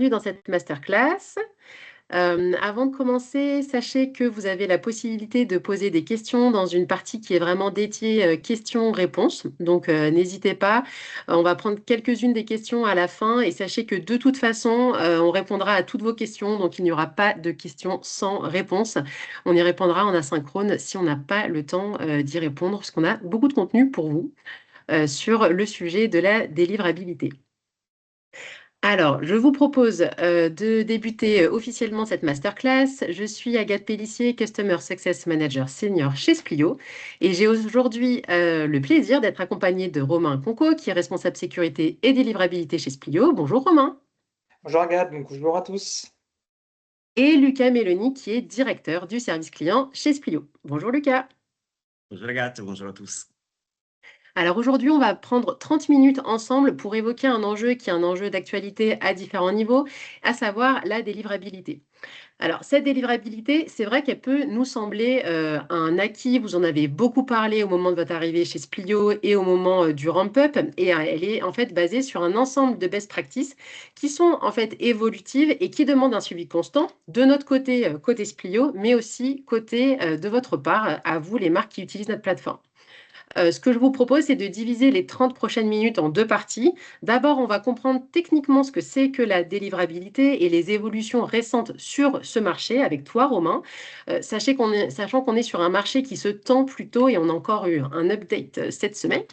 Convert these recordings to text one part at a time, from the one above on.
Bienvenue dans cette masterclass. Avant de commencer, sachez que vous avez la possibilité de poser des questions dans une partie qui est vraiment dédiée questions-réponses. Donc, n'hésitez pas. On va prendre quelques-unes des questions à la fin et sachez que de toute façon, on répondra à toutes vos questions. Donc, il n'y aura pas de questions sans réponse. On y répondra en asynchrone si on n'a pas le temps d'y répondre parce qu'on a beaucoup de contenu pour vous sur le sujet de la délivrabilité. Alors, je vous propose de débuter officiellement cette masterclass. Je suis Agathe Pélissier, Customer Success Manager Senior chez Splio. Et j'ai aujourd'hui le plaisir d'être accompagnée de Romain Conco, qui est responsable sécurité et délivrabilité chez Splio. Bonjour Romain. Bonjour Agathe, donc bonjour à tous. Et Lucas Méloni, qui est directeur du service client chez Splio. Bonjour Lucas. Bonjour Agathe, bonjour à tous. Alors aujourd'hui, on va prendre 30 minutes ensemble pour évoquer un enjeu qui est un enjeu d'actualité à différents niveaux, à savoir la délivrabilité. Alors, cette délivrabilité, c'est vrai qu'elle peut nous sembler un acquis. Vous en avez beaucoup parlé au moment de votre arrivée chez Splio et au moment du ramp-up. Et elle est en fait basée sur un ensemble de best practices qui sont en fait évolutives et qui demandent un suivi constant de notre côté, côté Splio, mais aussi côté de votre part, à vous, les marques qui utilisent notre plateforme. Ce que je vous propose, c'est de diviser les 30 prochaines minutes en deux parties. D'abord, on va comprendre techniquement ce que c'est que la délivrabilité et les évolutions récentes sur ce marché avec toi, Romain. Sachant qu'on est sur un marché qui se tend plutôt et on a encore eu un update cette semaine.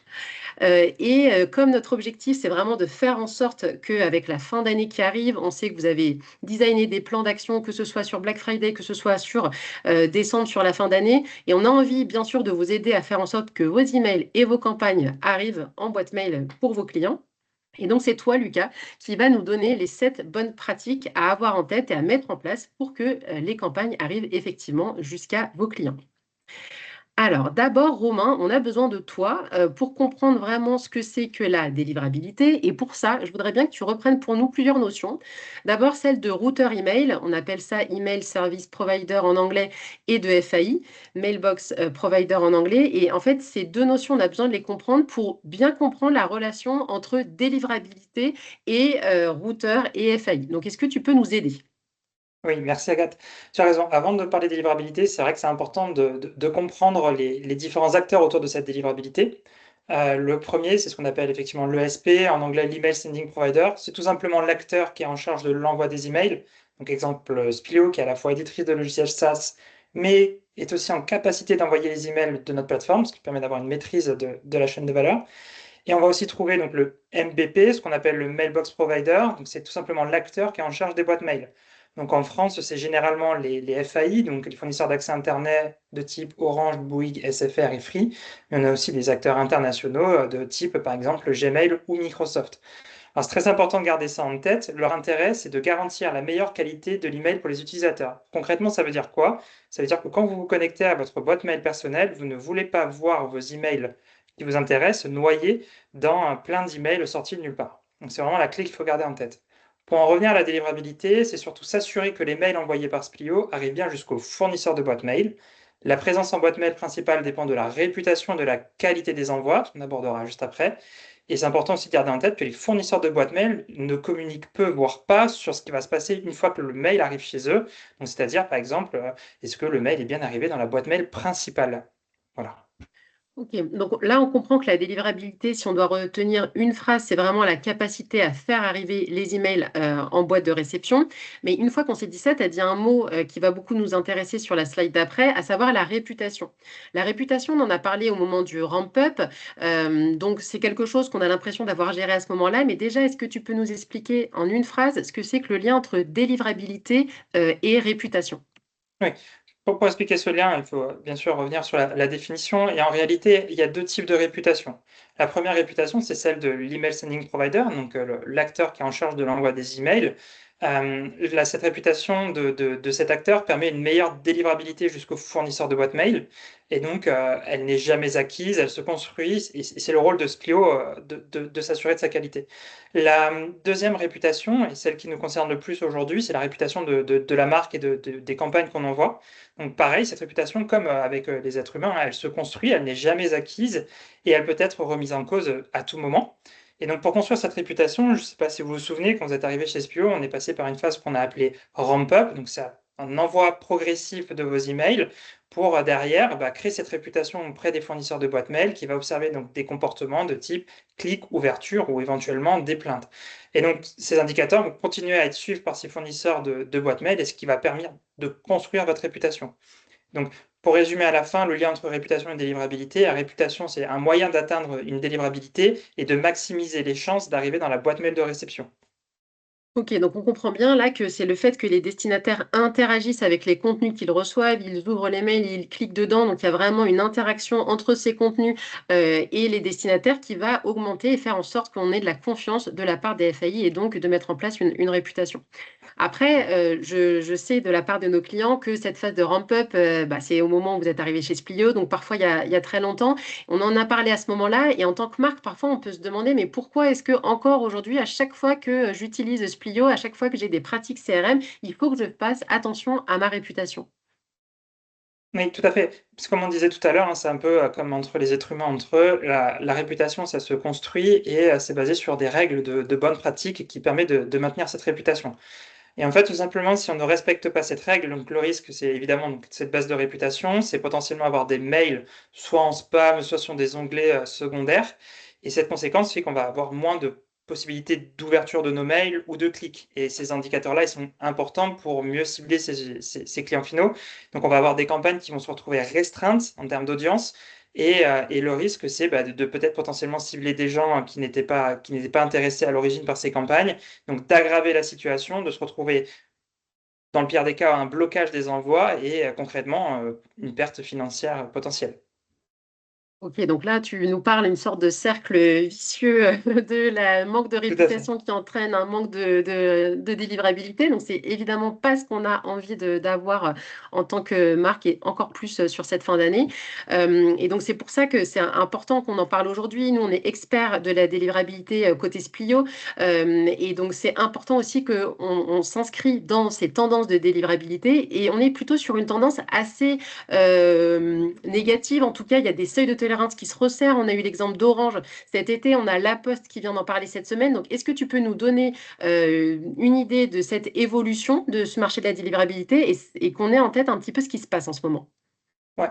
Comme notre objectif, c'est vraiment de faire en sorte qu'avec la fin d'année qui arrive, on sait que vous avez designé des plans d'action, que ce soit sur Black Friday, que ce soit sur décembre, sur la fin d'année. Et on a envie, bien sûr, de vous aider à faire en sorte que vos emails et vos campagnes arrivent en boîte mail pour vos clients. Et donc, c'est toi, Lucas, qui va nous donner les 7 bonnes pratiques à avoir en tête et à mettre en place pour que les campagnes arrivent effectivement jusqu'à vos clients. Alors, d'abord, Romain, on a besoin de toi pour comprendre vraiment ce que c'est que la délivrabilité. Et pour ça, je voudrais bien que tu reprennes pour nous plusieurs notions. D'abord, celle de routeur email, on appelle ça Email Service Provider en anglais, et de FAI, Mailbox Provider en anglais. Et en fait, ces deux notions, on a besoin de les comprendre pour bien comprendre la relation entre délivrabilité et routeur et FAI. Donc, est-ce que tu peux nous aider? Oui, merci Agathe. Tu as raison. Avant de parler de délivrabilité, c'est vrai que c'est important de comprendre les différents acteurs autour de cette délivrabilité. Le premier, c'est ce qu'on appelle effectivement l'ESP, en anglais l'Email Sending Provider. C'est tout simplement l'acteur qui est en charge de l'envoi des emails. Donc, exemple, Splio, qui est à la fois éditrice de logiciels SaaS, mais est aussi en capacité d'envoyer les emails de notre plateforme, ce qui permet d'avoir une maîtrise de la chaîne de valeur. Et on va aussi trouver donc, le MBP, ce qu'on appelle le Mailbox Provider. Donc, c'est tout simplement l'acteur qui est en charge des boîtes mail. Donc, en France, c'est généralement les FAI, donc les fournisseurs d'accès Internet de type Orange, Bouygues, SFR et Free. Mais on a aussi des acteurs internationaux de type, par exemple, Gmail ou Microsoft. Alors, c'est très important de garder ça en tête. Leur intérêt, c'est de garantir la meilleure qualité de l'email pour les utilisateurs. Concrètement, ça veut dire quoi? Ça veut dire que quand vous vous connectez à votre boîte mail personnelle, vous ne voulez pas voir vos emails qui vous intéressent noyés dans un plein d'emails sortis de nulle part. Donc, c'est vraiment la clé qu'il faut garder en tête. Pour en revenir à la délivrabilité, c'est surtout s'assurer que les mails envoyés par Splio arrivent bien jusqu'au fournisseur de boîte mail. La présence en boîte mail principale dépend de la réputation et de la qualité des envois, qu'on abordera juste après. Et c'est important aussi de garder en tête que les fournisseurs de boîte mail ne communiquent peu, voire pas, sur ce qui va se passer une fois que le mail arrive chez eux. Donc, c'est-à-dire, par exemple, est-ce que le mail est bien arrivé dans la boîte mail principale? Voilà. Ok, donc là on comprend que la délivrabilité, si on doit retenir une phrase, c'est vraiment la capacité à faire arriver les emails en boîte de réception. Mais une fois qu'on s'est dit ça, tu as dit un mot qui va beaucoup nous intéresser sur la slide d'après, à savoir la réputation. La réputation, on en a parlé au moment du ramp-up, donc c'est quelque chose qu'on a l'impression d'avoir géré à ce moment-là. Mais déjà, est-ce que tu peux nous expliquer en une phrase ce que c'est que le lien entre délivrabilité et réputation? Oui. Pour expliquer ce lien, il faut bien sûr revenir sur la définition. Et en réalité, il y a deux types de réputation. La première réputation, c'est celle de l'email sending provider, donc l'acteur qui est en charge de l'envoi des emails. Cette réputation de cet acteur permet une meilleure délivrabilité jusqu'au fournisseur de boîte mail. Et donc, elle n'est jamais acquise, elle se construit. Et c'est le rôle de Splio de s'assurer de sa qualité. La deuxième réputation, et celle qui nous concerne le plus aujourd'hui, c'est la réputation de la marque et des campagnes qu'on envoie. Donc pareil, cette réputation, comme avec les êtres humains, elle se construit, elle n'est jamais acquise et elle peut être remise en cause à tout moment. Et donc, pour construire cette réputation, je ne sais pas si vous vous souvenez, quand vous êtes arrivé chez Spio, on est passé par une phase qu'on a appelée ramp-up. Donc, c'est un envoi progressif de vos emails pour derrière créer cette réputation auprès des fournisseurs de boîte mail qui va observer donc des comportements de type clic, ouverture ou éventuellement des plaintes. Et donc, ces indicateurs vont continuer à être suivis par ces fournisseurs de boîte mail et ce qui va permettre de construire votre réputation. Donc, pour résumer à la fin, le lien entre réputation et délivrabilité, la réputation, c'est un moyen d'atteindre une délivrabilité et de maximiser les chances d'arriver dans la boîte mail de réception. OK, donc on comprend bien là que c'est le fait que les destinataires interagissent avec les contenus qu'ils reçoivent, ils ouvrent les mails, ils cliquent dedans, donc il y a vraiment une interaction entre ces contenus, et les destinataires qui va augmenter et faire en sorte qu'on ait de la confiance de la part des FAI et donc de mettre en place une réputation. Après, je sais de la part de nos clients que cette phase de ramp-up, c'est au moment où vous êtes arrivé chez Splio, donc parfois il y a très longtemps. On en a parlé à ce moment-là et en tant que marque, parfois on peut se demander: «Mais pourquoi est-ce que encore aujourd'hui, à chaque fois que j'utilise Splio, à chaque fois que j'ai des pratiques CRM, il faut que je fasse attention à ma réputation?» Oui, tout à fait. Parce que comme on disait tout à l'heure, hein, c'est un peu comme entre les êtres humains, entre eux, la réputation, ça se construit et c'est basé sur des règles de bonnes pratiques qui permettent de maintenir cette réputation. Et en fait, tout simplement, si on ne respecte pas cette règle, donc le risque, c'est évidemment donc, cette base de réputation, c'est potentiellement avoir des mails soit en spam, soit sur des onglets secondaires. Et cette conséquence fait qu'on va avoir moins de possibilités d'ouverture de nos mails ou de clics. Et ces indicateurs-là, ils sont importants pour mieux cibler ces clients finaux. Donc, on va avoir des campagnes qui vont se retrouver restreintes en termes d'audience. Et le risque, c'est de peut-être potentiellement cibler des gens qui n'étaient pas intéressés à l'origine par ces campagnes, donc d'aggraver la situation, de se retrouver, dans le pire des cas, un blocage des envois et concrètement, une perte financière potentielle. OK, donc là, tu nous parles une sorte de cercle, vicieux, de la manque de Tout à fait. réputation qui entraîne un manque de délivrabilité. Donc c'est évidemment pas ce qu'on a envie d'avoir, en tant que marque et encore plus, sur cette fin d'année. Et donc c'est pour ça que c'est important qu'on en parle aujourd'hui. Nous, on est experts de la délivrabilité, côté Splio, et donc c'est important aussi qu'on s'inscrit dans ces tendances de délivrabilité et on est plutôt sur une tendance assez négative. En tout cas, il y a des seuils de tolérance qui se resserrent. On a eu l'exemple d'Orange cet été, on a La Poste qui vient d'en parler cette semaine. Donc, est-ce que tu peux nous donner une idée de cette évolution de ce marché de la délivrabilité et qu'on ait en tête un petit peu ce qui se passe en ce moment? Ouais,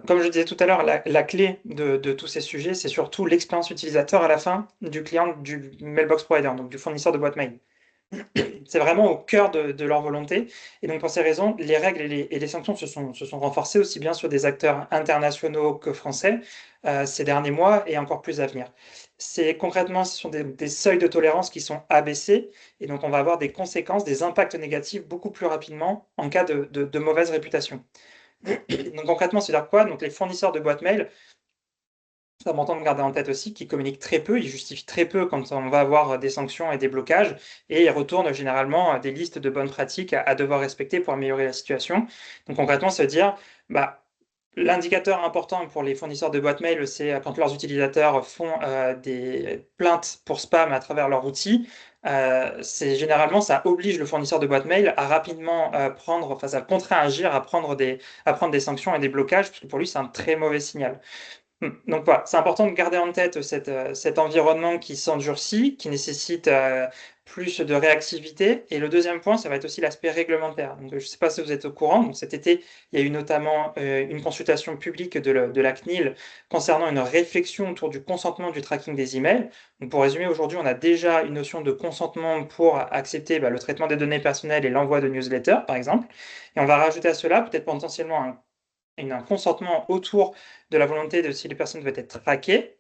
comme je disais tout à l'heure, la clé de tous ces sujets, c'est surtout l'expérience utilisateur à la fin du client du mailbox provider, donc du fournisseur de boîte mail. C'est vraiment au cœur de leur volonté et donc pour ces raisons, les règles et les sanctions se sont renforcées aussi bien sur des acteurs internationaux que français, ces derniers mois et encore plus à venir. C'est concrètement, ce sont des seuils de tolérance qui sont abaissés et donc on va avoir des conséquences, des impacts négatifs beaucoup plus rapidement en cas de mauvaise réputation. Donc concrètement, c'est-à-dire quoi? Donc les fournisseurs de boîte mail, c'est important de garder en tête aussi qu'ils communiquent très peu, ils justifient très peu quand on va avoir des sanctions et des blocages et ils retournent généralement des listes de bonnes pratiques à devoir respecter pour améliorer la situation. Donc concrètement, ça veut dire, l'indicateur important pour les fournisseurs de boîte mail, c'est quand leurs utilisateurs font des plaintes pour spam à travers leur outil. C'est généralement, ça oblige le fournisseur de boîte mail à rapidement ça contraint-agir à prendre des sanctions et des blocages, parce que pour lui, c'est un très mauvais signal. Donc voilà, c'est important de garder en tête cet environnement qui s'endurcit, qui nécessite plus de réactivité. Et le deuxième point, ça va être aussi l'aspect réglementaire. Donc, je ne sais pas si vous êtes au courant, donc cet été, il y a eu notamment une consultation publique de la CNIL concernant une réflexion autour du consentement du tracking des emails. Donc, pour résumer, aujourd'hui, on a déjà une notion de consentement pour accepter le traitement des données personnelles et l'envoi de newsletters, par exemple. Et on va rajouter à cela peut-être potentiellement un consentement autour de la volonté de si les personnes veulent être traquées.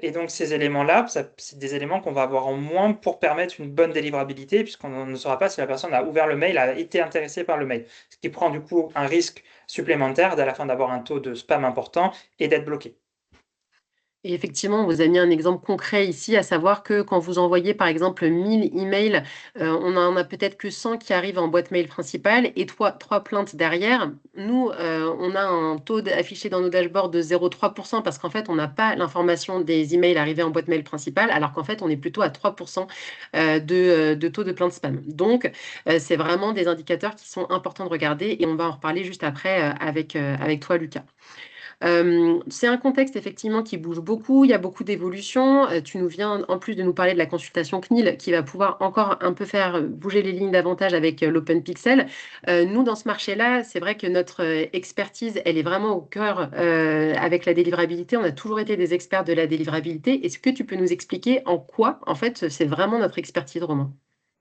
Et donc ces éléments-là, c'est des éléments qu'on va avoir en moins pour permettre une bonne délivrabilité, puisqu'on ne saura pas si la personne a ouvert le mail, a été intéressée par le mail. Ce qui prend du coup un risque supplémentaire à la fin d'avoir un taux de spam important et d'être bloqué. Et effectivement, vous avez mis un exemple concret ici, à savoir que quand vous envoyez, par exemple, 1000 emails, on en a peut-être que 100 qui arrivent en boîte mail principale et 3 plaintes derrière. Nous, on a un taux affiché dans nos dashboards de 0,3 parce qu'en fait, on n'a pas l'information des emails arrivés en boîte mail principale, alors qu'en fait, on est plutôt à 3 de taux de plainte spam. Donc, c'est vraiment des indicateurs qui sont importants de regarder et on va en reparler juste après, avec toi, Lucas. C'est un contexte effectivement qui bouge beaucoup, il y a beaucoup d'évolutions. Tu nous viens en plus de nous parler de la consultation CNIL qui va pouvoir encore un peu faire bouger les lignes davantage avec l'Open Pixel. Nous, dans ce marché-là, c'est vrai que notre expertise, elle est vraiment au cœur avec la délivrabilité. On a toujours été des experts de la délivrabilité. Est-ce que tu peux nous expliquer en quoi, en fait, c'est vraiment notre expertise, Romain?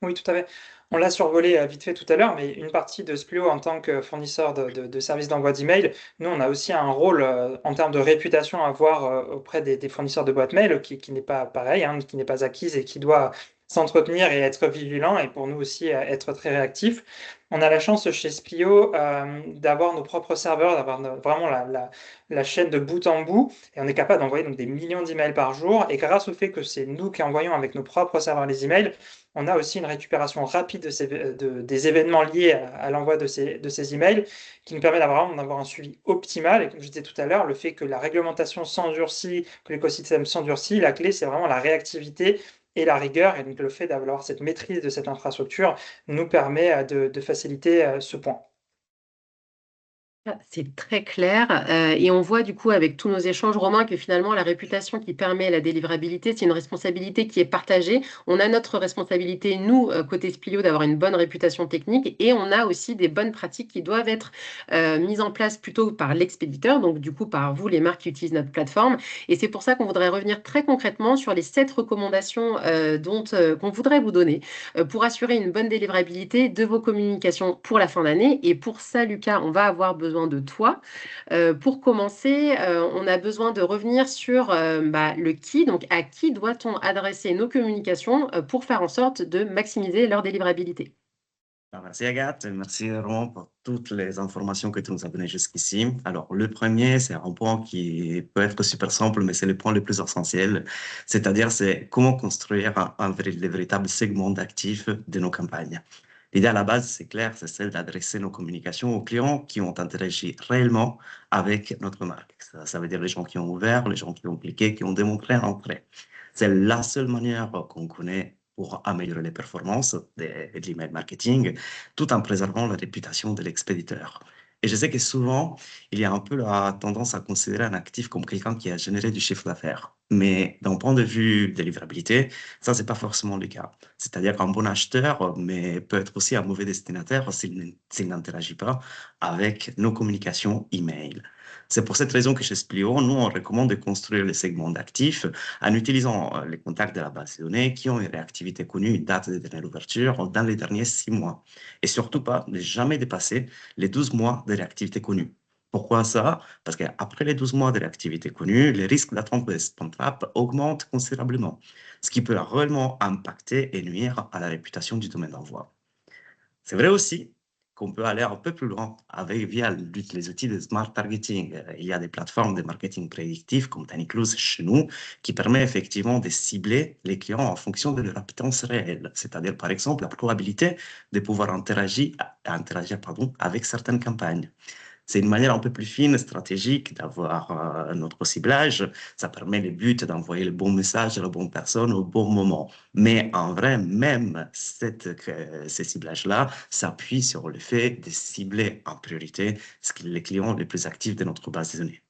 Oui, tout à fait. On l'a survolé vite fait tout à l'heure, mais une partie de Splio en tant que fournisseur de services d'envoi d'email, nous, on a aussi un rôle en termes de réputation à avoir auprès des fournisseurs de boîtes mail qui n'est pas pareil, hein, qui n'est pas acquise et qui doit s'entretenir et être vigilant et pour nous aussi être très réactif. On a la chance chez Splio d'avoir nos propres serveurs, d'avoir vraiment la chaîne de bout en bout et on est capable d'envoyer donc des millions d'emails par jour. Et grâce au fait que c'est nous qui envoyons avec nos propres serveurs les emails, on a aussi une récupération rapide des événements liés à l'envoi de ces emails qui nous permet d'avoir un suivi optimal. Et comme je disais tout à l'heure, le fait que la réglementation s'endurcit, que l'écosystème s'endurcit, la clé, c'est vraiment la réactivité et la rigueur. Et donc, le fait d'avoir cette maîtrise de cette infrastructure nous permet de faciliter ce point. Ah, c'est très clair. Et on voit du coup avec tous nos échanges, Romain, que finalement la réputation qui permet la délivrabilité, c'est une responsabilité qui est partagée. On a notre responsabilité, nous, côté Splio, d'avoir une bonne réputation technique et on a aussi des bonnes pratiques qui doivent être mises en place plutôt par l'expéditeur, donc du coup par vous, les marques qui utilisent notre plateforme. Et c'est pour ça qu'on voudrait revenir très concrètement sur les 7 recommandations qu'on voudrait vous donner pour assurer une bonne délivrabilité de vos communications pour la fin d'année. Et pour ça, Lucas, on va avoir besoin de toi. Pour commencer, on a besoin de revenir sur le qui, donc à qui doit-on adresser nos communications pour faire en sorte de maximiser leur délivrabilité. Alors, merci Agathe, merci Romain pour toutes les informations que tu nous as données jusqu'ici. Alors, le premier, c'est un point qui peut être super simple, mais c'est le point le plus essentiel. C'est-à-dire, c'est comment construire le véritable segment d'actifs de nos campagnes. L'idée à la base, c'est clair, c'est celle d'adresser nos communications aux clients qui ont interagi réellement avec notre marque. Ça veut dire les gens qui ont ouvert, les gens qui ont cliqué, qui ont démontré un intérêt. C'est la seule manière qu'on connaît pour améliorer les performances de l'email marketing, tout en préservant la réputation de l'expéditeur. Et je sais que souvent, il y a un peu la tendance à considérer un actif comme quelqu'un qui a généré du chiffre d'affaires. Mais d'un point de vue de livrabilité, ça, c'est pas forcément le cas. C'est-à-dire qu'un bon acheteur, mais peut être aussi un mauvais destinataire s'il n'interagit pas avec nos communications email. C'est pour cette raison que chez Splio, nous, on recommande de construire les segments d'actifs en utilisant les contacts de la base de données qui ont une réactivité connue, une date de dernière ouverture dans les derniers 6 mois. Et surtout pas ne jamais dépasser les 12 mois de réactivité connue. Pourquoi ça? Parce qu'après les 12 mois de réactivité connue, les risques d'attente de spam trap augmentent considérablement, ce qui peut réellement impacter et nuire à la réputation du domaine d'envoi. C'est vrai aussi qu'on peut aller un peu plus loin via les outils de smart targeting. Il y a des plateformes de marketing prédictif comme Tanicluse chez nous qui permet effectivement de cibler les clients en fonction de leur appétence réelle. C'est-à-dire, par exemple, la probabilité de pouvoir interagir avec certaines campagnes. C'est une manière un peu plus fine, stratégique d'avoir notre ciblage. Ça permet le but d'envoyer le bon message à la bonne personne au bon moment. Mais en vrai, même ces ciblages-là s'appuient sur le fait de cibler en priorité les clients les plus actifs de notre base de données.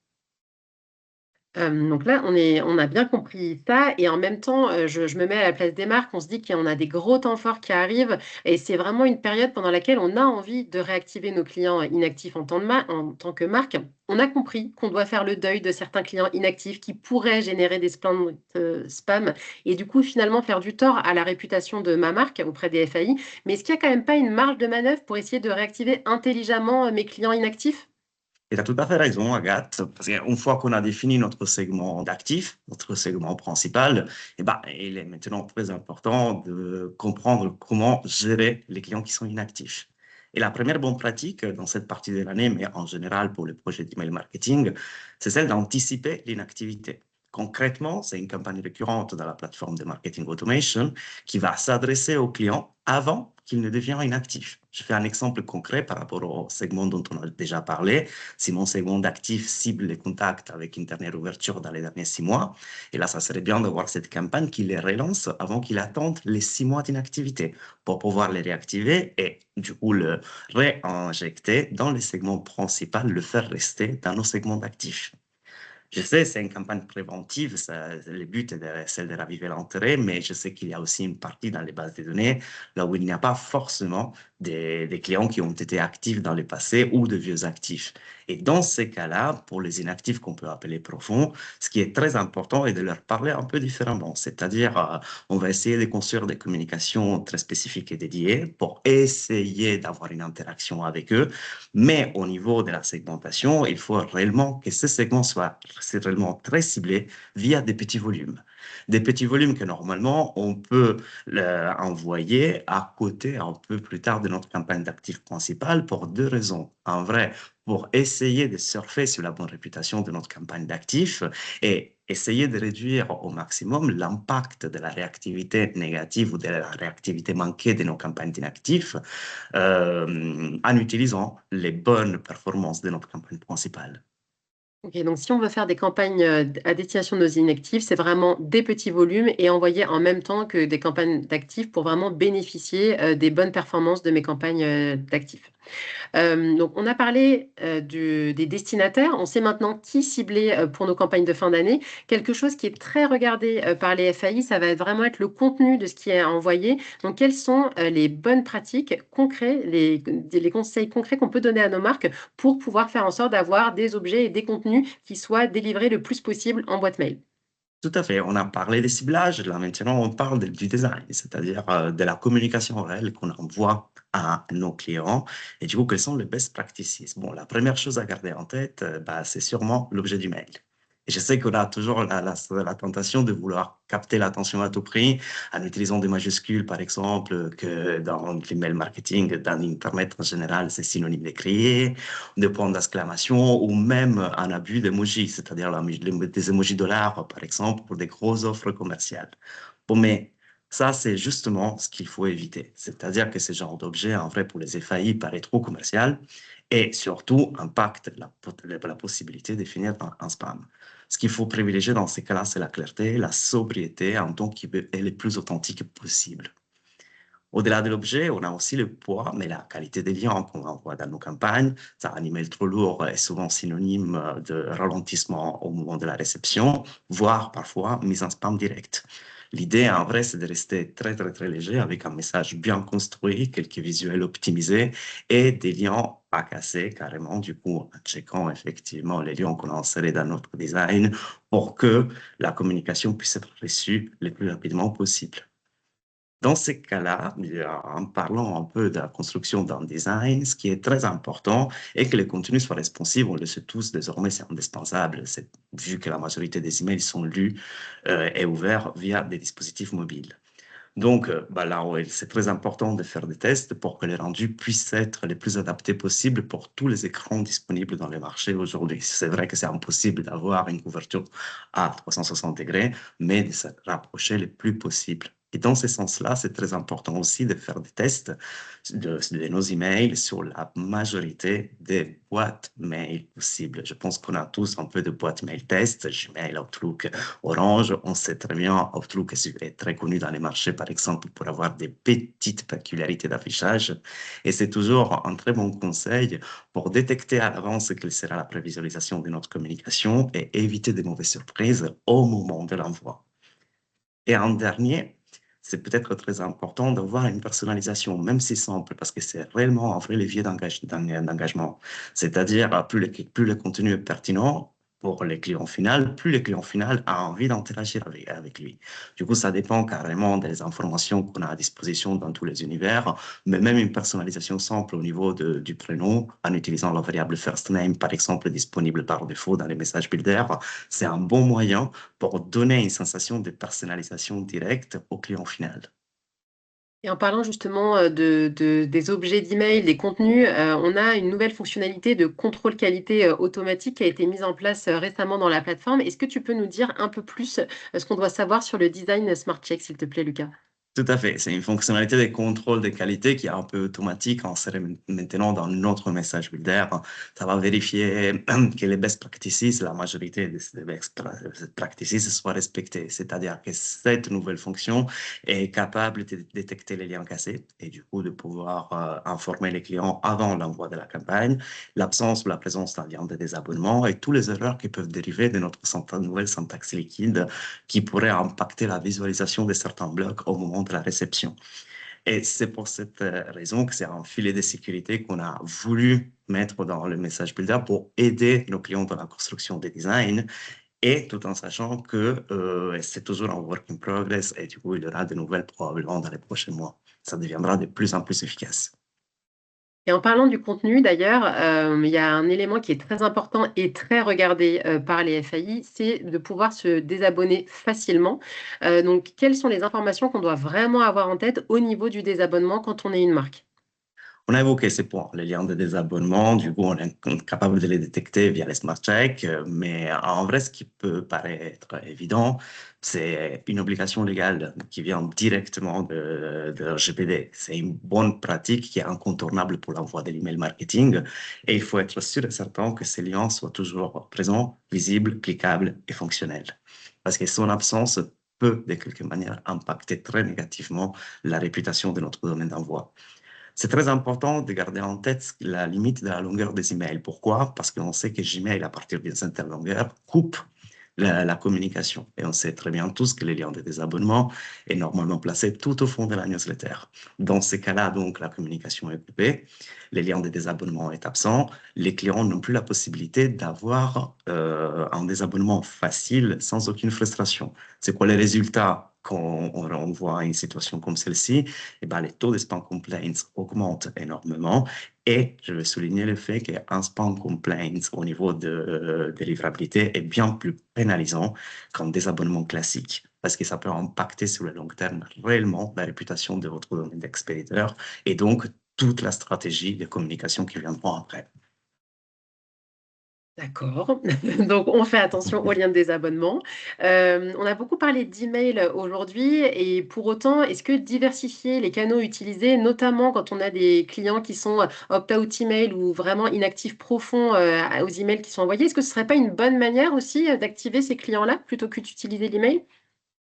Donc là, on a bien compris ça et en même temps, je me mets à la place des marques. On se dit qu'on a des gros temps forts qui arrivent et c'est vraiment une période pendant laquelle on a envie de réactiver nos clients inactifs en tant que marque. On a compris qu'on doit faire le deuil de certains clients inactifs qui pourraient générer des spams et du coup, finalement, faire du tort à la réputation de ma marque auprès des FAI. Mais est-ce qu'il y a quand même pas une marge de manœuvre pour essayer de réactiver intelligemment mes clients inactifs? Et tu as tout à fait raison, Agathe, parce qu'une fois qu'on a défini notre segment d'actifs, notre segment principal, il est maintenant très important de comprendre comment gérer les clients qui sont inactifs. Et la première bonne pratique dans cette partie de l'année, mais en général pour les projets d'email marketing, c'est celle d'anticiper l'inactivité. Concrètement, c'est une campagne récurrente dans la plateforme de marketing automation qui va s'adresser aux clients avant qu'il ne devienne inactif. Je fais un exemple concret par rapport au segment dont on a déjà parlé. Si mon segment d'actifs cible les contacts avec une dernière ouverture dans les derniers 6 mois, et là, ça serait bien d'avoir cette campagne qui les relance avant qu'ils attendent les 6 mois d'inactivité pour pouvoir les réactiver et du coup le réinjecter dans les segments principaux, le faire rester dans nos segments d'actifs. Je sais, c'est une campagne préventive, le but c'est de raviver l'intérêt, mais je sais qu'il y a aussi une partie dans les bases de données là où il n'y a pas forcément des clients qui ont été actifs dans le passé ou de vieux actifs. Et dans ces cas-là, pour les inactifs qu'on peut appeler profonds, ce qui est très important est de leur parler un peu différemment. C'est-à-dire, on va essayer de construire des communications très spécifiques et dédiées pour essayer d'avoir une interaction avec eux. Mais au niveau de la segmentation, il faut réellement que ce segment soit réellement très ciblé via des petits volumes. Des petits volumes que normalement, on peut envoyer à côté un peu plus tard de notre campagne d'actifs principale pour deux raisons. En vrai, pour essayer de surfer sur la bonne réputation de notre campagne d'actifs et essayer de réduire au maximum l'impact de la réactivité négative ou de la réactivité manquée de nos campagnes d'inactifs en utilisant les bonnes performances de notre campagne principale. Ok, donc si on veut faire des campagnes à destination de nos inactifs, c'est vraiment des petits volumes et envoyer en même temps que des campagnes d'actifs pour vraiment bénéficier des bonnes performances de mes campagnes d'actifs. Donc, on a parlé des destinataires. On sait maintenant qui cibler pour nos campagnes de fin d'année. Quelque chose qui est très regardé par les FAI, ça va vraiment être le contenu de ce qui est envoyé. Donc, quelles sont les bonnes pratiques concrètes, les conseils concrets qu'on peut donner à nos marques pour pouvoir faire en sorte d'avoir des objets et des contenus qui soient délivrés le plus possible en boîte mail. Tout à fait. On a parlé des ciblages. Là, maintenant, on parle du design, c'est-à-dire de la communication réelle qu'on envoie à nos clients. Et du coup, quelles sont les best practices? Bon, la première chose à garder en tête, c'est sûrement l'objet du mail. Et je sais qu'on a toujours la tentation de vouloir capter l'attention à tout prix en utilisant des majuscules, par exemple, que dans l'email marketing, dans Internet en général, c'est synonyme de crier, de points d'exclamation ou même un abus d'emojis, c'est-à-dire des emojis dollars, par exemple, pour des grosses offres commerciales. Bon, mais ça, c'est justement ce qu'il faut éviter. C'est-à-dire que ce genre d'objet, en vrai, pour les FAI, paraît trop commercial et surtout impacte la possibilité de finir dans un spam. Ce qu'il faut privilégier dans ces cas-là, c'est la clarté, la sobriété, en tant qu'elle est le plus authentique possible. Au-delà de l'objet, on a aussi le poids, mais la qualité des liens qu'on envoie dans nos campagnes. Ça, un email trop lourd est souvent synonyme de ralentissement au moment de la réception, voire parfois mise en spam direct. L'idée, en vrai, c'est de rester très, très, très léger avec un message bien construit, quelques visuels optimisés et des liens pas cassés carrément, du coup, en checkant effectivement les liens qu'on a insérés dans notre design pour que la communication puisse être reçue le plus rapidement possible. Dans ces cas-là, en parlant un peu de la construction d'un design, ce qui est très important est que les contenus soient responsives. On le sait tous, désormais, c'est indispensable, vu que la majorité des emails sont lus et ouverts via des dispositifs mobiles. Donc, là, ouais, c'est très important de faire des tests pour que les rendus puissent être les plus adaptés possibles pour tous les écrans disponibles dans le marché aujourd'hui. C'est vrai que c'est impossible d'avoir une couverture à 360 degrés, mais de se rapprocher le plus possible. Et dans ce sens-là, c'est très important aussi de faire des tests de nos emails sur la majorité des boîtes mail possibles. Je pense qu'on a tous un peu de boîte mail test, Gmail, Outlook, Orange. On sait très bien, Outlook est très connu dans les marchés, par exemple, pour avoir des petites particularités d'affichage. Et c'est toujours un très bon conseil pour détecter à l'avance quelle sera la prévisualisation de notre communication et éviter de mauvaises surprises au moment de l'envoi. Et en dernier, c'est peut-être très important d'avoir une personnalisation, même si simple, parce que c'est réellement un vrai levier d'engagement. C'est-à-dire, plus le contenu est pertinent pour les clients finaux, plus le client final a envie d'interagir avec lui. Du coup, ça dépend carrément des informations qu'on a à disposition dans tous les univers, mais même une personnalisation simple au niveau du prénom, en utilisant la variable first name, par exemple, disponible par défaut dans les messages builder, c'est un bon moyen pour donner une sensation de personnalisation directe au client final. Et en parlant justement des objets d'email, des contenus, on a une nouvelle fonctionnalité de contrôle qualité automatique qui a été mise en place récemment dans la plateforme. Est-ce que tu peux nous dire un peu plus ce qu'on doit savoir sur le design Smart Check, s'il te plaît, Lucas? Tout à fait. C'est une fonctionnalité de contrôle de qualité qui est un peu automatique. On serait maintenant dans notre message builder. Ça va vérifier que les best practices, la majorité des best practices soient respectées. C'est-à-dire que cette nouvelle fonction est capable de détecter les liens cassés et du coup de pouvoir informer les clients avant l'envoi de la campagne, l'absence ou la présence d'un lien de désabonnement et toutes les erreurs qui peuvent dériver de notre nouvelle syntaxe liquide qui pourrait impacter la visualisation de certains blocs au moment de la réception. Et c'est pour cette raison que c'est un filet de sécurité qu'on a voulu mettre dans le message builder pour aider nos clients dans la construction des designs et tout en sachant que c'est toujours un work in progress et du coup, il y aura de nouvelles probablement dans les prochains mois. Ça deviendra de plus en plus efficace. Et en parlant du contenu, d'ailleurs, il y a un élément qui est très important et très regardé par les FAI, c'est de pouvoir se désabonner facilement. Donc, quelles sont les informations qu'on doit vraiment avoir en tête au niveau du désabonnement quand on est une marque? On a évoqué ces points, les liens de désabonnement, du coup, on est capable de les détecter via les smart checks, mais en vrai, ce qui peut paraître évident, c'est une obligation légale qui vient directement de RGPD. C'est une bonne pratique qui est incontournable pour l'envoi de l'email marketing et il faut être sûr et certain que ces liens soient toujours présents, visibles, cliquables et fonctionnels. Parce que son absence peut, de quelque manière, impacter très négativement la réputation de notre domaine d'envoi. C'est très important de garder en tête la limite de la longueur des emails. Pourquoi? Parce qu'on sait que Gmail, à partir d'une certaine longueur, coupe la communication. Et on sait très bien tous que les liens de désabonnement est normalement placé tout au fond de la newsletter. Dans ces cas-là, donc, la communication est coupée, les liens de désabonnement est absent, les clients n'ont plus la possibilité d'avoir un désabonnement facile sans aucune frustration. C'est quoi les résultats quand on voit une situation comme celle-ci? Eh ben, les taux de spam complaints augmentent énormément. Et je veux souligner le fait qu'un spam complaint au niveau de livrabilité est bien plus pénalisant qu'un désabonnement classique, parce que ça peut impacter sur le long terme réellement la réputation de votre domaine d'expéditeur et donc toute la stratégie de communication qui viendront après. D'accord. Donc, on fait attention aux liens de désabonnement. On a beaucoup parlé d'email aujourd'hui et pour autant, est-ce que diversifier les canaux utilisés, notamment quand on a des clients qui sont opt-out email ou vraiment inactifs profonds aux emails qui sont envoyés, est-ce que ce ne serait pas une bonne manière aussi d'activer ces clients-là plutôt que d'utiliser l'email?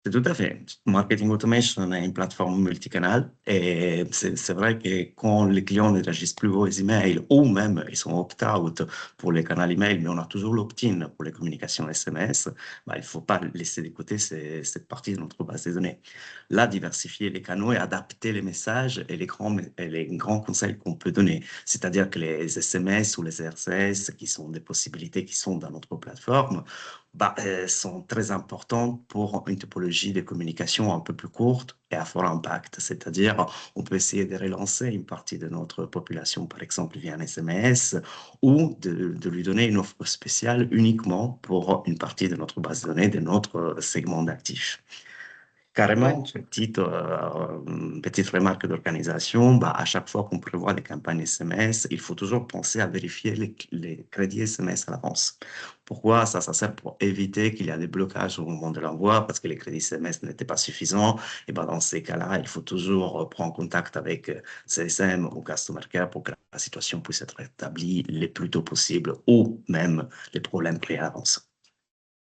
C'est tout à fait. Marketing Automation est une plateforme multicanale et c'est vrai que quand les clients ne réagissent plus aux emails ou même ils sont opt-out pour les canaux email, mais on a toujours l'opt-in pour les communications SMS, bah, il ne faut pas laisser de côté cette partie de notre base de données. Là, diversifier les canaux et adapter les messages et les grands conseils qu'on peut donner. C'est-à-dire que les SMS ou les RCS, qui sont des possibilités qui sont dans notre plateforme, bah, sont très importantes pour une typologie de communication un peu plus courte et à fort impact. C'est-à-dire, on peut essayer de relancer une partie de notre population, par exemple via un SMS, ou de lui donner une offre spéciale uniquement pour une partie de notre base de données, de notre segment d'actifs. Ouais. Carrément, petite remarque d'organisation, bah, à chaque fois qu'on prévoit des campagnes SMS, il faut toujours penser à vérifier les crédits SMS à l'avance. Pourquoi? Ça sert pour éviter qu'il y a des blocages au moment de l'envoi parce que les crédits SMS n'étaient pas suffisants. Et ben, dans ces cas-là, il faut toujours prendre contact avec CSM ou Customer Care pour que la situation puisse être établie le plus tôt possible ou même les problèmes pris à l'avance.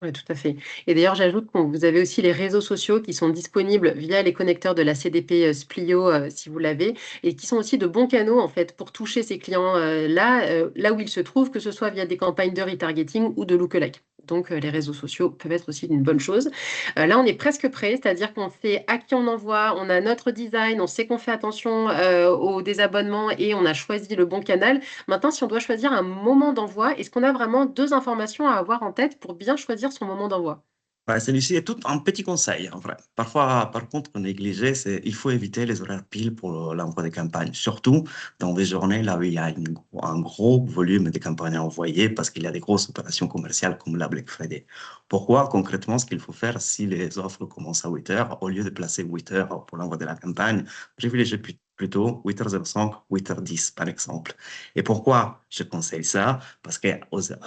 Oui, tout à fait. Et d'ailleurs, j'ajoute que vous avez aussi les réseaux sociaux qui sont disponibles via les connecteurs de la CDP Splio, si vous l'avez, et qui sont aussi de bons canaux en fait pour toucher ces clients là, là où ils se trouvent, que ce soit via des campagnes de retargeting ou de lookalike. Donc, les réseaux sociaux peuvent être aussi une bonne chose. Là, on est presque prêt, c'est-à-dire qu'on sait à qui on envoie, on a notre design, on sait qu'on fait attention aux désabonnements et on a choisi le bon canal. Maintenant, si on doit choisir un moment d'envoi, est-ce qu'on a vraiment deux informations à avoir en tête pour bien choisir son moment d'envoi? Ouais, celui-ci est tout un petit conseil, en vrai. Parfois, par contre, négligé, c'est il faut éviter les horaires piles pour l'envoi des campagnes, surtout dans des journées là où il y a un gros volume de campagnes à envoyer parce qu'il y a des grosses opérations commerciales comme la Black Friday. Pourquoi, concrètement, ce qu'il faut faire si les offres commencent à 8 heures, au lieu de placer 8 heures pour l'envoi de la campagne, privilégiez plutôt 8h05, 8h10, par exemple. Et pourquoi je conseille ça? Parce qu'à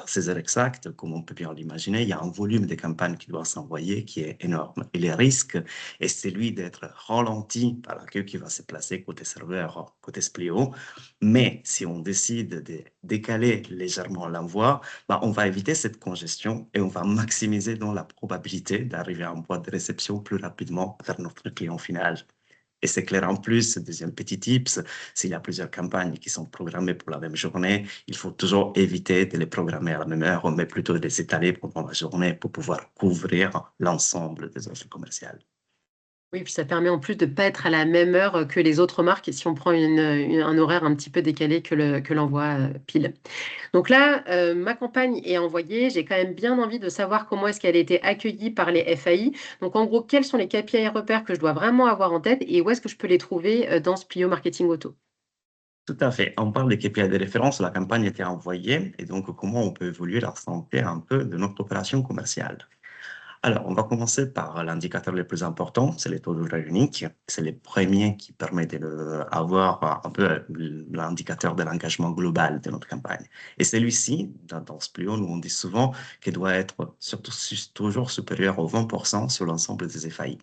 ces heures exactes, comme on peut bien l'imaginer, il y a un volume de campagnes qui doit s'envoyer qui est énorme. Et le risque est celui d'être ralenti par la queue qui va se placer côté serveur, côté Splio. Mais si on décide de décaler légèrement l'envoi, bah, on va éviter cette congestion et on va maximiser dans la probabilité d'arriver à un point de réception plus rapidement vers notre client final. Et c'est clair en plus, deuxième petit tips, s'il y a plusieurs campagnes qui sont programmées pour la même journée, il faut toujours éviter de les programmer à la même heure, mais plutôt de les étaler pendant la journée pour pouvoir couvrir l'ensemble des offres commerciales. Oui, puis ça permet en plus de ne pas être à la même heure que les autres marques si on prend un horaire un petit peu décalé que l'envoi pile. Donc là, ma campagne est envoyée. J'ai quand même bien envie de savoir comment est-ce qu'elle a été accueillie par les FAI. Donc en gros, quels sont les KPI et repères que je dois vraiment avoir en tête et où est-ce que je peux les trouver dans Splio Marketing Auto? Tout à fait. On parle des KPI de référence, la campagne était envoyée et donc comment on peut évoluer la santé un peu de notre opération commerciale. Alors, on va commencer par l'indicateur le plus important, c'est les taux d'ouvert unique. C'est le premier qui permet d'avoir un peu l'indicateur de l'engagement global de notre campagne. Et celui-ci, dans Splio, nous on dit souvent qu'il doit être surtout toujours supérieur au 20% sur l'ensemble des FAI.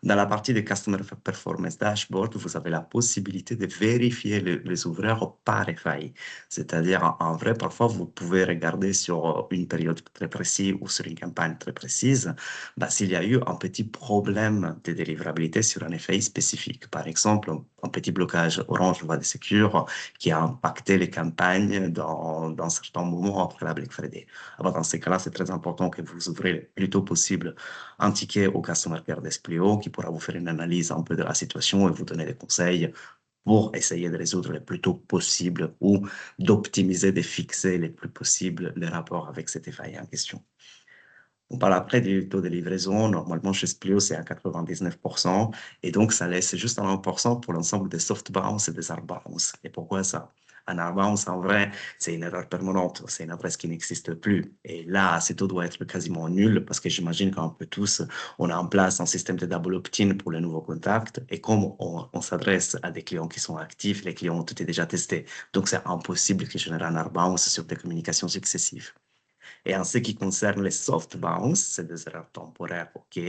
Dans la partie de Customer Performance Dashboard, vous avez la possibilité de vérifier les ouvreurs par FAI. C'est-à-dire, en vrai, parfois, vous pouvez regarder sur une période très précise ou sur une campagne très précise, bah, s'il y a eu un petit problème de délivrabilité sur un FAI spécifique. Par exemple, un petit blocage Orange Voie de Sécure qui a impacté les campagnes dans certains moments après la Black Friday. Alors, dans ces cas-là, c'est très important que vous ouvrez le plus tôt possible un ticket au Customer Care d'Esplio qui pourra vous faire une analyse un peu de la situation et vous donner des conseils pour essayer de résoudre le plus tôt possible ou d'optimiser, de fixer le plus possible les rapports avec cette faille en question. On parle après du taux de livraison. Normalement, chez Splio, c'est à 99%. Et donc, ça laisse juste un 1% pour l'ensemble des soft bounce et des hard bounce. Et pourquoi ça? Un hard bounce, en vrai, c'est une erreur permanente. C'est une adresse qui n'existe plus. Et là, ce taux doit être quasiment nul parce que j'imagine qu'un peu tous, on a en place un système de double opt-in pour les nouveaux contacts. Et comme on s'adresse à des clients qui sont actifs, les clients ont tout déjà testé. Donc, c'est impossible que je génère un hard bounce sur des communications successives. Et en ce qui concerne les soft bounce, c'est des erreurs temporaires, OK,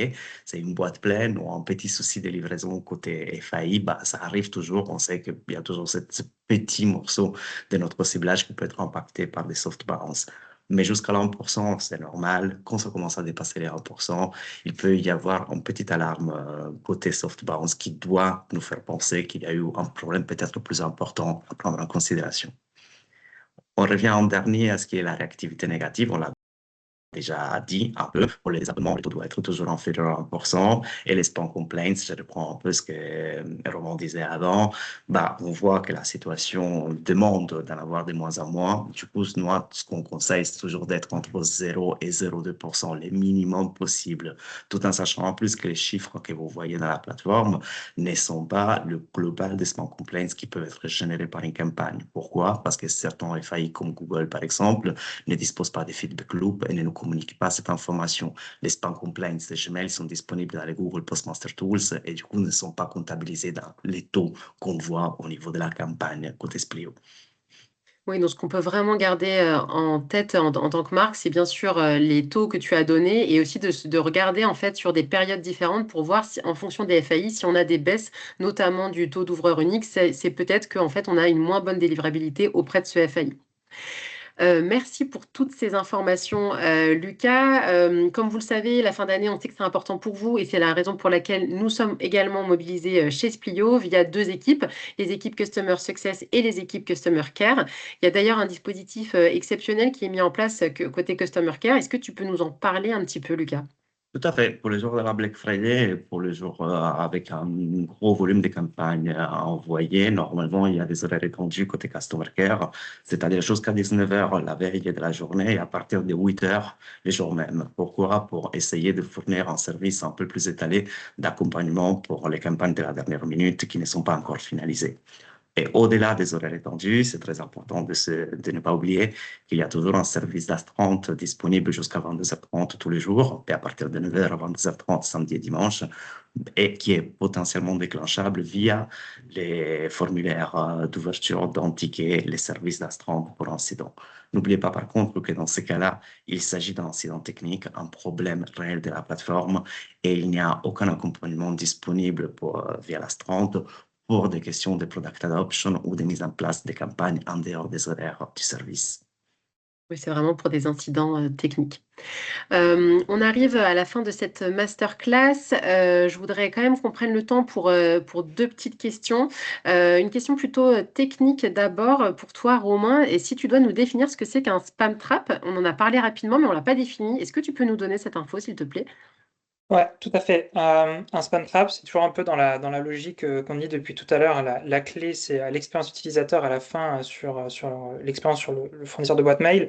c'est une boîte pleine ou un petit souci de livraison côté FAI, bah, ça arrive toujours. On sait qu'il y a toujours ce petit morceau de notre ciblage qui peut être impacté par des soft bounce. Mais jusqu'à 1%, c'est normal. Quand ça commence à dépasser les 1%, il peut y avoir une petite alarme côté soft bounce qui doit nous faire penser qu'il y a eu un problème peut-être plus important à prendre en considération. On revient en dernier à ce qui est la réactivité négative. On l'a déjà dit un peu, pour les abonnements, le taux doit être toujours inférieur à 1%. Et les spam complaints, je reprends un peu ce que Roman disait avant, bah, on voit que la situation demande d'en avoir de moins en moins. Du coup, nous, ce qu'on conseille, c'est toujours d'être entre 0 et 0,2%, le minimum possible, tout en sachant en plus que les chiffres que vous voyez dans la plateforme ne sont pas le global des spam complaints qui peuvent être générés par une campagne. Pourquoi? Parce que certains FAI comme Google, par exemple, ne disposent pas de feedback loop et ne nous communiquent pas cette information. Les spam complaints de Gmail sont disponibles dans les Google Postmaster Tools et du coup ne sont pas comptabilisés dans les taux qu'on voit au niveau de la campagne côté Splio. Oui, donc ce qu'on peut vraiment garder en tête en tant que marque, c'est bien sûr les taux que tu as donnés et aussi de regarder en fait sur des périodes différentes pour voir si, en fonction des FAI, si on a des baisses, notamment du taux d'ouvreur unique, c'est peut-être qu'en fait on a une moins bonne délivrabilité auprès de ce FAI. Merci pour toutes ces informations, Lucas. Comme vous le savez, la fin d'année, on sait que c'est important pour vous et c'est la raison pour laquelle nous sommes également mobilisés chez Splio via 2 équipes, les équipes Customer Success et les équipes Customer Care. Il y a d'ailleurs un dispositif exceptionnel qui est mis en place côté Customer Care. Est-ce que tu peux nous en parler un petit peu, Lucas? Tout à fait. Pour les jours de la Black Friday, et pour les jours avec un gros volume de campagnes à envoyer, normalement, il y a des horaires étendus côté Customer Care, c'est-à-dire jusqu'à 19 heures la veille de la journée et à partir de 8 heures les jours même. Pourquoi? Pour essayer de fournir un service un peu plus étalé d'accompagnement pour les campagnes de la dernière minute qui ne sont pas encore finalisées. Et au-delà des horaires étendus, c'est très important de ne pas oublier qu'il y a toujours un service d'astreinte disponible jusqu'à 22h30 tous les jours, et à partir de 9h à 22h30 samedi et dimanche, et qui est potentiellement déclenchable via les formulaires d'ouverture d'un ticket, les services d'astreinte pour incident. N'oubliez pas par contre que dans ces cas-là, il s'agit d'un incident technique, un problème réel de la plateforme, et il n'y a aucun accompagnement disponible via l'astreinte pour des questions de product adoption ou de mise en place des campagnes en dehors des horaires du service. Oui, c'est vraiment pour des incidents techniques. On arrive à la fin de cette masterclass. Je voudrais quand même qu'on prenne le temps pour deux petites questions. Une question plutôt technique d'abord pour toi, Romain. Et si tu dois nous définir ce que c'est qu'un spam trap, on en a parlé rapidement, mais on ne l'a pas défini. Est-ce que tu peux nous donner cette info, s'il te plaît? Ouais, tout à fait. Un spam trap, c'est toujours un peu dans la logique qu'on dit depuis tout à l'heure. La clé, c'est l'expérience utilisateur à la fin sur l'expérience sur le fournisseur de boîte mail.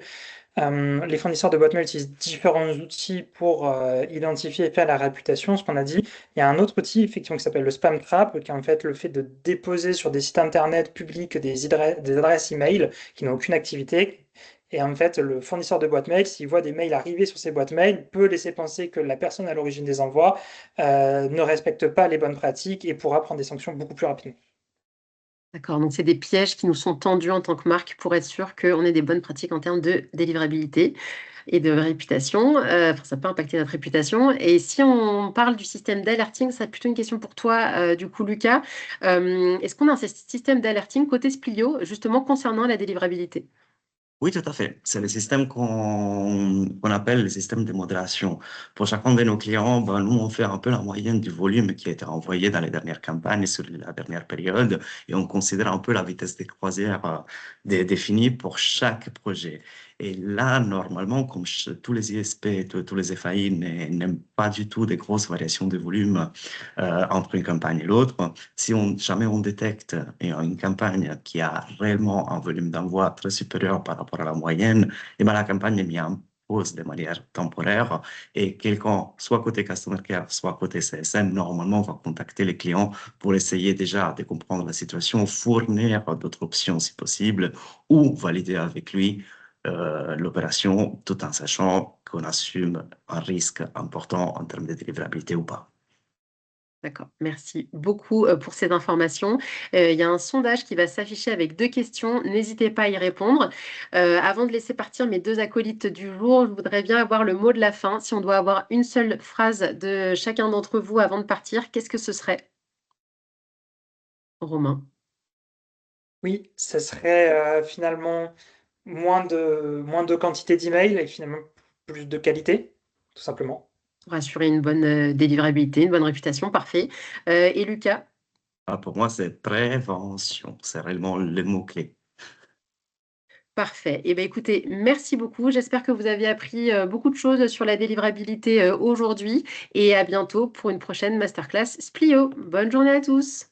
Les fournisseurs de boîte mail utilisent différents outils pour identifier et faire la réputation, ce qu'on a dit. Il y a un autre outil, effectivement, qui s'appelle le spam trap, qui est en fait le fait de déposer sur des sites internet publics des adresses email qui n'ont aucune activité. Et en fait, le fournisseur de boîte mail, s'il voit des mails arriver sur ses boîtes mail, peut laisser penser que la personne à l'origine des envois ne respecte pas les bonnes pratiques et pourra prendre des sanctions beaucoup plus rapidement. D'accord, donc c'est des pièges qui nous sont tendus en tant que marque pour être sûr qu'on ait des bonnes pratiques en termes de délivrabilité et de réputation. Enfin, ça peut impacter notre réputation. Et si on parle du système d'alerting, c'est plutôt une question pour toi, du coup, Lucas. Est-ce qu'on a un système d'alerting côté Splio, justement concernant la délivrabilité? Oui, tout à fait. C'est le système qu'on appelle le système de modération. Pour chacun de nos clients, ben, nous, on fait un peu la moyenne du volume qui a été envoyé dans les dernières campagnes sur la dernière période et on considère un peu la vitesse de croisière définie pour chaque projet. Et là, normalement, comme tous les ISP, tous les FAI n'aiment pas du tout des grosses variations de volume entre une campagne et l'autre, si jamais on détecte une campagne qui a réellement un volume d'envoi très supérieur par rapport à la moyenne, et ben la campagne est mise en pause de manière temporaire et quelqu'un, soit côté Customer Care, soit côté CSM, normalement va contacter les clients pour essayer déjà de comprendre la situation, fournir d'autres options si possible ou valider avec lui l'opération tout en sachant qu'on assume un risque important en termes de délivrabilité ou pas. D'accord, merci beaucoup pour ces informations. Il y a un sondage qui va s'afficher avec deux questions. N'hésitez pas à y répondre. Avant de laisser partir mes deux acolytes du jour, je voudrais bien avoir le mot de la fin. Si on doit avoir une seule phrase de chacun d'entre vous avant de partir, qu'est-ce que ce serait, Romain? Oui, ce serait finalement moins de quantité d'emails et finalement plus de qualité, tout simplement. Pour assurer une bonne délivrabilité, une bonne réputation, parfait. Et Lucas? Ah, pour moi, c'est prévention. C'est réellement le mot-clé. Parfait. Eh bien, écoutez, merci beaucoup. J'espère que vous avez appris beaucoup de choses sur la délivrabilité aujourd'hui et à bientôt pour une prochaine masterclass Splio. Bonne journée à tous.